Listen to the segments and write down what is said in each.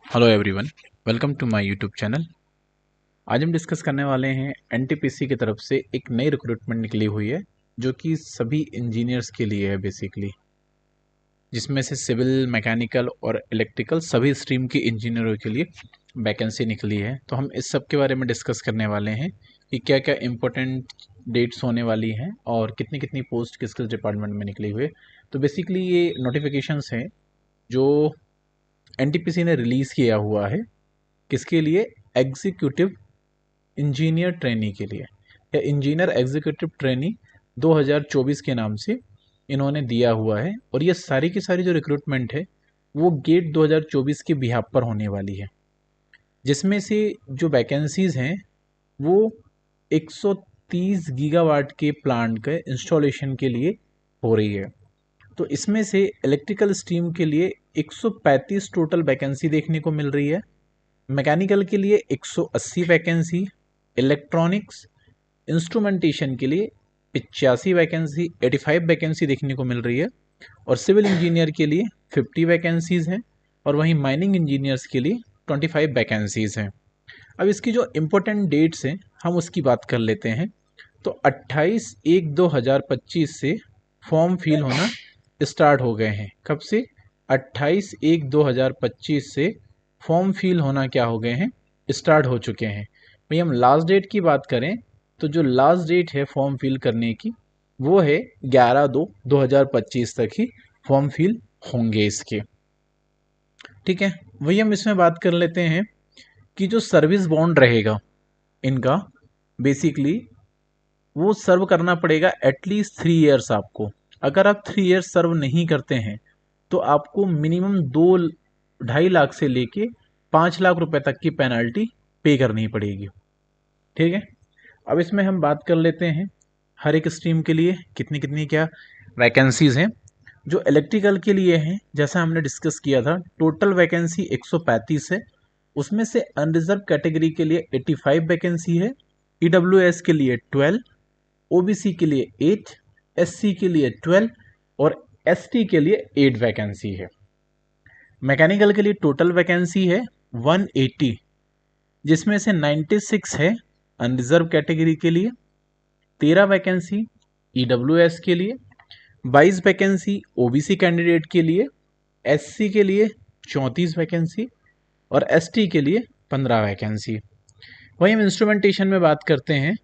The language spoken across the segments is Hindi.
Hello everyone, welcome to my YouTube channel. आज हम डिस्कस करने वाले हैं एनटीपीसी की तरफ से एक नई रिक्रूटमेंट निकली हुई है जो कि सभी इंजीनियर्स के लिए है बेसिकली, जिसमें से सिविल, मैकेनिकल और इलेक्ट्रिकल सभी स्ट्रीम के इंजीनियरों के लिए वैकेंसी निकली है। तो हम इस सब के बारे में डिस्कस करने वाले हैं कि क्या क्या इम्पोर्टेंट डेट्स होने वाली हैं और कितनी कितनी पोस्ट किस किस डिपार्टमेंट में निकली हुई है। तो बेसिकली ये नोटिफिकेशंस हैं जो एनटीपीसी ने रिलीज़ किया हुआ है। किसके लिए? एग्जीक्यूटिव इंजीनियर ट्रेनी के लिए, या इंजीनियर एग्जीक्यूटिव ट्रेनी 2024 के नाम से इन्होंने दिया हुआ है। और ये सारी की सारी जो रिक्रूटमेंट है वो गेट 2024 के बिहाफ पर होने वाली है, जिसमें से जो वैकेंसीज हैं वो 130 गीगावाट के प्लांट के इंस्टॉलेशन के लिए हो रही है। तो इसमें से इलेक्ट्रिकल स्ट्रीम के लिए 135 टोटल वैकेंसी देखने को मिल रही है, मैकेनिकल के लिए 180 वैकेंसी, इलेक्ट्रॉनिक्स इंस्ट्रूमेंटेशन के लिए 85 वैकेंसी 85 वैकेंसी देखने को मिल रही है, और सिविल इंजीनियर के लिए 50 वैकेंसीज हैं, और वहीं माइनिंग इंजीनियर्स के लिए 25 वैकेंसीज हैं। अब इसकी जो इम्पोर्टेंट डेट्स हैं हम उसकी बात कर लेते हैं। तो 28/1/2025 से फॉर्म फिल होना स्टार्ट हो गए हैं। कब से? 28/1/2025 से फॉर्म फिल होना क्या हो गए हैं? स्टार्ट हो चुके हैं। भाई हम लास्ट डेट की बात करें तो जो लास्ट डेट है फॉर्म फिल करने की वो है 11/2/2025 तक ही फॉर्म फिल होंगे इसके। ठीक है, वही हम इसमें बात कर लेते हैं कि जो सर्विस बॉन्ड रहेगा इनका, बेसिकली वो सर्व करना पड़ेगा एटलीस्ट 3 इयर्स आपको। अगर आप 3 इयर्स सर्व नहीं करते हैं तो आपको मिनिमम 2-2.5 लाख से लेके 5 लाख रुपए तक की पेनल्टी पे करनी पड़ेगी। ठीक है, अब इसमें हम बात कर लेते हैं हर एक स्ट्रीम के लिए कितनी कितनी क्या वैकेंसीज हैं। जो इलेक्ट्रिकल के लिए हैं, जैसा हमने डिस्कस किया था, टोटल वैकेंसी 135 है। उसमें से अनरिजर्व कैटेगरी के लिए 85 वैकेंसी है, ईडब्ल्यूएस के लिए 12, ओबीसी के लिए 8, एससी के लिए 12 और एसटी के लिए 8 वैकेंसी है। मैकेनिकल के लिए टोटल वैकेंसी है 180, जिसमें से 96 है अनरिजर्व कैटेगरी के लिए, 13 वैकेंसी ईडब्ल्यूएस के लिए, 22 वैकेंसी ओबीसी कैंडिडेट के लिए, एससी के लिए 34 वैकेंसी और एसटी के लिए 15 वैकेंसी। वहीं हम इंस्ट्रूमेंटेशन में बात करते हैं।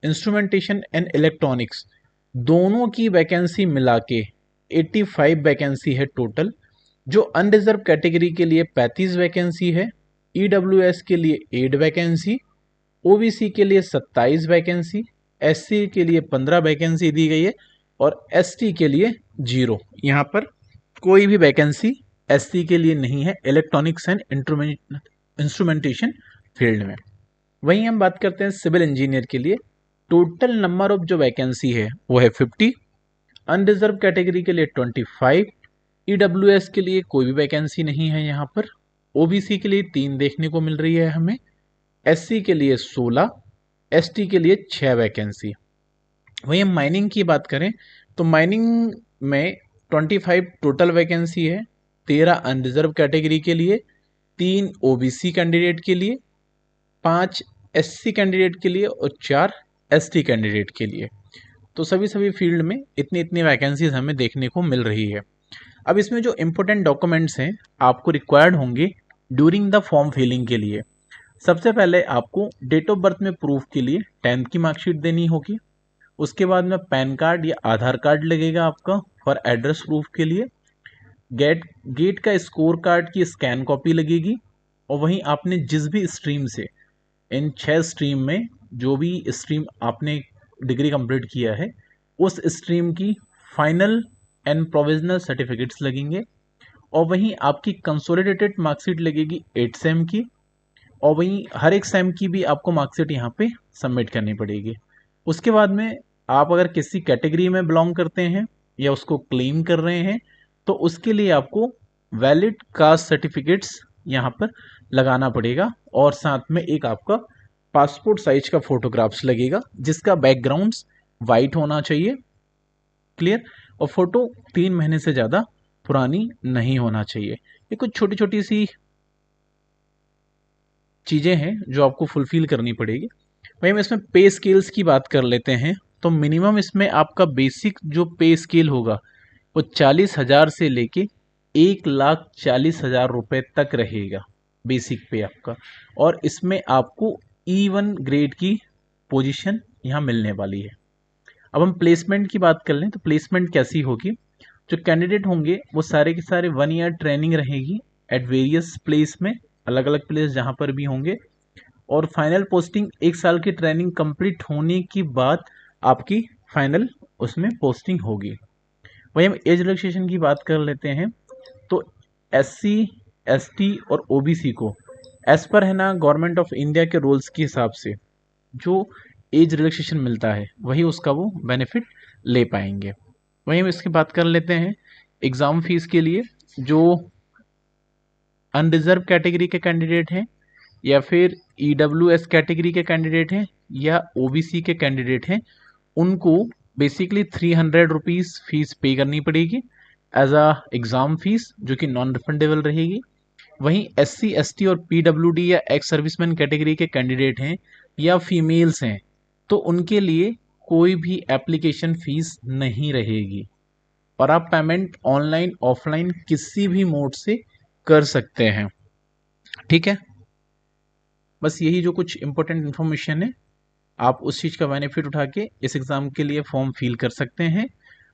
इंस्ट्रूमेंटेशन एंड इलेक्ट्रॉनिक्स दोनों की वैकेंसी मिला के 85 वैकेंसी है टोटल। जो अनरिजर्व कैटेगरी के लिए 35 वैकेंसी है, ईडब्ल्यूएस के लिए 8 वैकेंसी, ओबीसी के लिए 27 वैकेंसी, एससी के लिए 15 वैकेंसी दी गई है और एसटी के लिए 0। यहाँ पर कोई भी वैकेंसी एससी के लिए नहीं है इलेक्ट्रॉनिक्स एंड इंस्ट्रूमेंटेशन फील्ड में। वहीं हम बात करते हैं सिविल इंजीनियर के लिए। टोटल नंबर ऑफ जो वैकेंसी है वो है 50, अनरिजर्व कैटेगरी के लिए 25, ईडब्ल्यूएस के लिए कोई भी वैकेंसी नहीं है यहाँ पर, ओबीसी के लिए 3 देखने को मिल रही है हमें, एससी के लिए 16, एसटी के लिए 6 वैकेंसी। वहीं हम माइनिंग की बात करें तो माइनिंग में 25 टोटल वैकेंसी है, 13 अनरिजर्व कैटेगरी के लिए, 3 ओबीसी कैंडिडेट के लिए, 5 एससी कैंडिडेट के लिए और 4 एसटी कैंडिडेट के लिए। तो सभी फील्ड में इतनी इतनी वैकेंसीज हमें देखने को मिल रही है। अब इसमें जो इम्पोर्टेंट डॉक्यूमेंट्स हैं आपको रिक्वायर्ड होंगे ड्यूरिंग द फॉर्म फिलिंग के लिए। सबसे पहले आपको डेट ऑफ बर्थ में प्रूफ के लिए 10th की मार्कशीट देनी होगी। उसके बाद में पैन कार्ड या आधार कार्ड लगेगा आपका फॉर एड्रेस प्रूफ के लिए। गेट का स्कोर कार्ड की स्कैन कॉपी लगेगी। और वहीं आपने जिस भी स्ट्रीम से, इन 6 स्ट्रीम में जो भी स्ट्रीम आपने डिग्री कंप्लीट किया है उस स्ट्रीम की फाइनल एंड प्रोविजनल सर्टिफिकेट्स लगेंगे। और वहीं आपकी कंसोलिडेटेड मार्कशीट लगेगी 8 सेम की। और वहीं हर एक सेम की भी आपको मार्कशीट यहाँ पे सबमिट करनी पड़ेगी। उसके बाद में आप अगर किसी कैटेगरी में बिलोंग करते हैं या उसको क्लेम कर रहे हैं तो उसके लिए आपको वैलिड कास्ट सर्टिफिकेट्स यहाँ पर लगाना पड़ेगा। और साथ में एक आपका पासपोर्ट साइज का फोटोग्राफ्स लगेगा जिसका बैकग्राउंड्स वाइट होना चाहिए, क्लियर। और फोटो 3 महीने से ज़्यादा पुरानी नहीं होना चाहिए। ये कुछ छोटी छोटी सी चीज़ें हैं जो आपको फुलफिल करनी पड़ेगी। वहीं हम इसमें पे स्केल्स की बात कर लेते हैं, तो मिनिमम इसमें आपका बेसिक जो पे स्केल होगा वो 40,000 से लेके 1,40,000 रुपए तक रहेगा बेसिक पे आपका। और इसमें आपको E1 ग्रेड की पोजीशन यहाँ मिलने वाली है। अब हम प्लेसमेंट की बात कर लें तो प्लेसमेंट कैसी होगी। जो कैंडिडेट होंगे वो सारे के सारे 1 ईयर ट्रेनिंग रहेगी एट वेरियस प्लेस में, अलग अलग प्लेस जहाँ पर भी होंगे। और फाइनल पोस्टिंग 1 साल की ट्रेनिंग कंप्लीट होने की बाद आपकी फाइनल उसमें पोस्टिंग होगी। वहीं हम एज रिलैक्सेशन की बात कर लेते हैं, तो SC ST और OBC को एज पर है ना गवर्नमेंट ऑफ इंडिया के रूल्स के हिसाब से जो एज रिलैक्सेशन मिलता है वही उसका वो बेनिफिट ले पाएंगे। वहीं हम इसकी बात कर लेते हैं एग्ज़ाम फीस के लिए। जो अनरिजर्व कैटेगरी के कैंडिडेट हैं या फिर EWS कैटेगरी के कैंडिडेट हैं या OBC के कैंडिडेट हैं, उनको बेसिकली 300 रुपीज़ फीस पे करनी पड़ेगी एज अ एग्ज़ाम फीस, जो कि नॉन रिफंडेबल रहेगी। वहीं SC ST और PWD या एक्स सर्विसमैन कैटेगरी के कैंडिडेट हैं या फीमेल्स हैं, तो उनके लिए कोई भी एप्लीकेशन फ़ीस नहीं रहेगी और आप पेमेंट ऑनलाइन ऑफलाइन किसी भी मोड से कर सकते हैं। ठीक है, बस यही जो कुछ इंपॉर्टेंट इन्फॉर्मेशन है, आप उस चीज़ का बेनिफिट उठा के इस एग्ज़ाम के लिए फॉर्म फिल कर सकते हैं।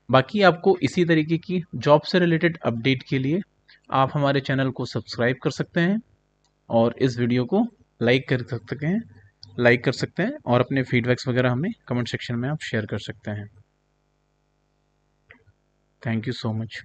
बाकी आपको इसी तरीके की जॉब से रिलेटेड अपडेट के लिए आप हमारे चैनल को सब्सक्राइब कर सकते हैं और इस वीडियो को लाइक कर सकते हैं और अपने फीडबैक्स वगैरह हमें कमेंट सेक्शन में आप शेयर कर सकते हैं। Thank you so much.